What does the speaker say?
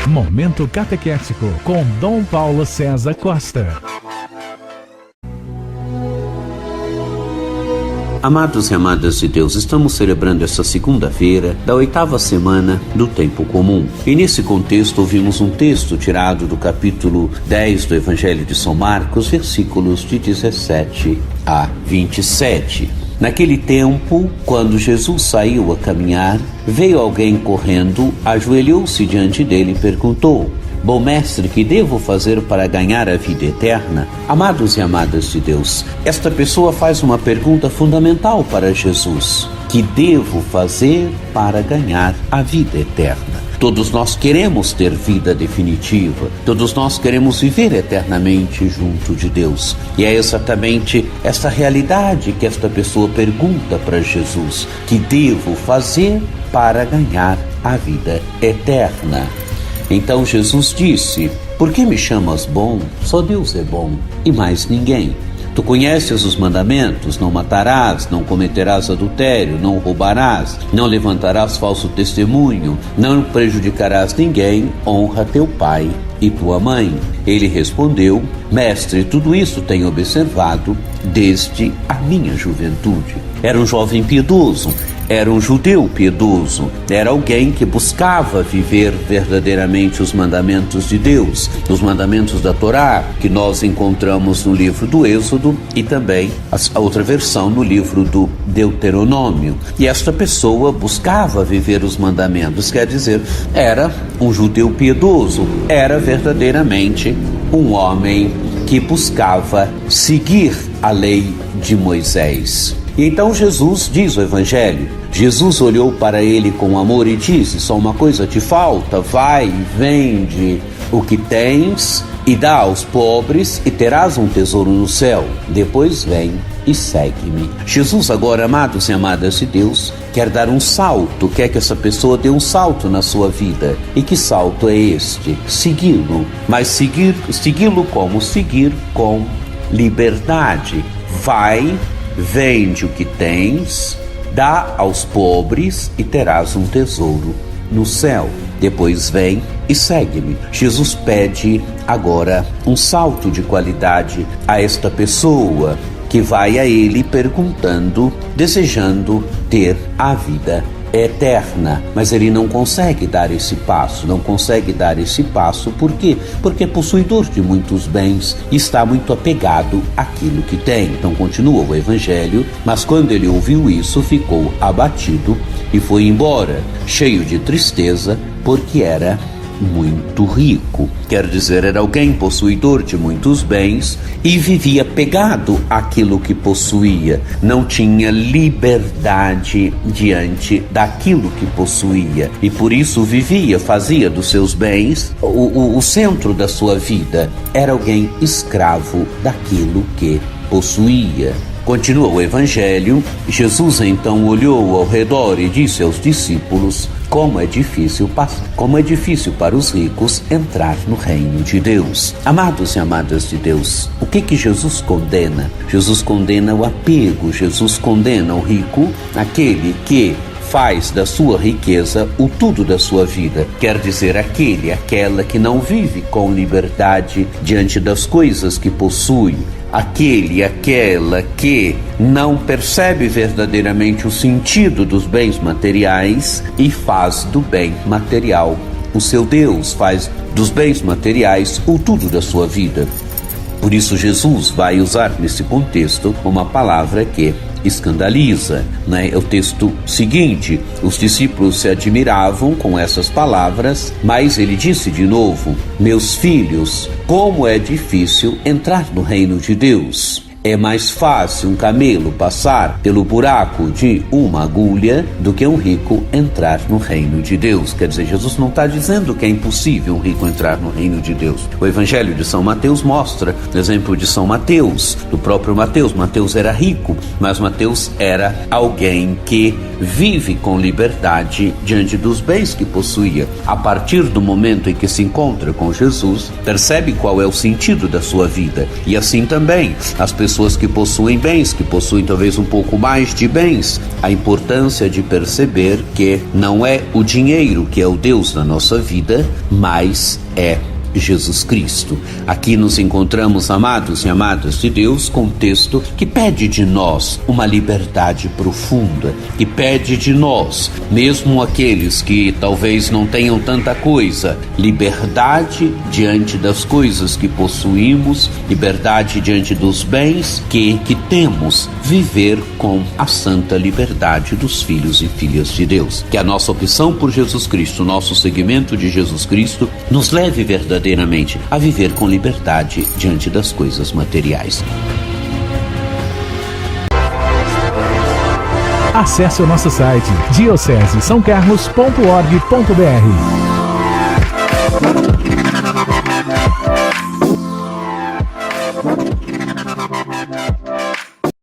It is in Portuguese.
Momento Catequético com Dom Paulo César Costa. Amados e amadas de Deus, estamos celebrando esta segunda-feira da 8ª semana do Tempo Comum. E nesse contexto ouvimos um texto tirado do capítulo 10 do Evangelho de São Marcos, versículos de 17 a 27. Naquele tempo, quando Jesus saiu a caminhar, veio alguém correndo, ajoelhou-se diante dele e perguntou: Bom mestre, que devo fazer para ganhar a vida eterna? Amados e amadas de Deus, esta pessoa faz uma pergunta fundamental para Jesus: que devo fazer para ganhar a vida eterna? Todos nós queremos ter vida definitiva, todos nós queremos viver eternamente junto de Deus. E é exatamente essa realidade que esta pessoa pergunta para Jesus: que devo fazer para ganhar a vida eterna? Então Jesus disse: Por que me chamas bom? Só Deus é bom e mais ninguém. Tu conheces os mandamentos: não matarás, não cometerás adultério, não roubarás, não levantarás falso testemunho, não prejudicarás ninguém, honra teu pai e tua mãe. Ele respondeu: Mestre, tudo isso tenho observado desde a minha juventude. Era um jovem piedoso, era um judeu piedoso, era alguém que buscava viver verdadeiramente os mandamentos de Deus, os mandamentos da Torá, que nós encontramos no livro do Êxodo e também a outra versão no livro do Deuteronômio. E esta pessoa buscava viver os mandamentos, quer dizer, era um judeu piedoso, era verdadeiramente um homem que buscava seguir a lei de Moisés. E então Jesus diz o Evangelho: Jesus olhou para ele com amor e disse: só uma coisa te falta, vai, vende o que tens e dá aos pobres e terás um tesouro no céu. Depois vem e segue-me. Jesus agora, amados e amadas de Deus, quer dar um salto, quer que essa pessoa dê um salto na sua vida. E que salto é este? Segui-lo. Mas segui-lo como? Seguir com liberdade. Vai, vende o que tens, dá aos pobres e terás um tesouro no céu. Depois vem e segue-me. Jesus pede agora um salto de qualidade a esta pessoa que vai a ele perguntando, desejando ter a vida eterna, mas ele não consegue dar esse passo, por quê? Porque é possuidor de muitos bens e está muito apegado àquilo que tem. Então continua o Evangelho: mas quando ele ouviu isso, ficou abatido e foi embora, cheio de tristeza, porque era muito rico. Quer dizer, era alguém possuidor de muitos bens e vivia pegado àquilo que possuía, não tinha liberdade diante daquilo que possuía e por isso fazia dos seus bens o centro da sua vida. Era alguém escravo daquilo que possuía. Continua o Evangelho: Jesus então olhou ao redor e disse aos discípulos: como é difícil para os ricos entrar no reino de Deus. Amados e amadas de Deus, o que Jesus condena? Jesus condena o apego, Jesus condena o rico, aquele que faz da sua riqueza o tudo da sua vida. Quer dizer, aquela que não vive com liberdade diante das coisas que possui. Aquela que não percebe verdadeiramente o sentido dos bens materiais e faz do bem material o seu Deus, faz dos bens materiais o tudo da sua vida. Por isso Jesus vai usar nesse contexto uma palavra que escandaliza, né? É o texto seguinte: os discípulos se admiravam com essas palavras, mas ele disse de novo: meus filhos, como é difícil entrar no reino de Deus. É mais fácil um camelo passar pelo buraco de uma agulha do que um rico entrar no reino de Deus. Quer dizer, Jesus não está dizendo que é impossível um rico entrar no reino de Deus. O Evangelho de São Mateus mostra o exemplo de São Mateus, do próprio Mateus. Mateus era rico, mas Mateus era alguém que vive com liberdade diante dos bens que possuía. A partir do momento em que se encontra com Jesus, percebe qual é o sentido da sua vida. E assim também, as pessoas pessoas que possuem bens, que possuem talvez um pouco mais de bens. A importância de perceber que não é o dinheiro que é o Deus da nossa vida, mas é Jesus Cristo. Aqui nos encontramos, amados e amadas de Deus, com um texto que pede de nós uma liberdade profunda, que pede de nós, mesmo aqueles que talvez não tenham tanta coisa, liberdade diante das coisas que possuímos, liberdade diante dos bens que temos, viver com a santa liberdade dos filhos e filhas de Deus. Que a nossa opção por Jesus Cristo, nosso seguimento de Jesus Cristo, nos leve verdadeiramente a viver com liberdade diante das coisas materiais. Acesse o nosso site diocesesaocarlos.org.br.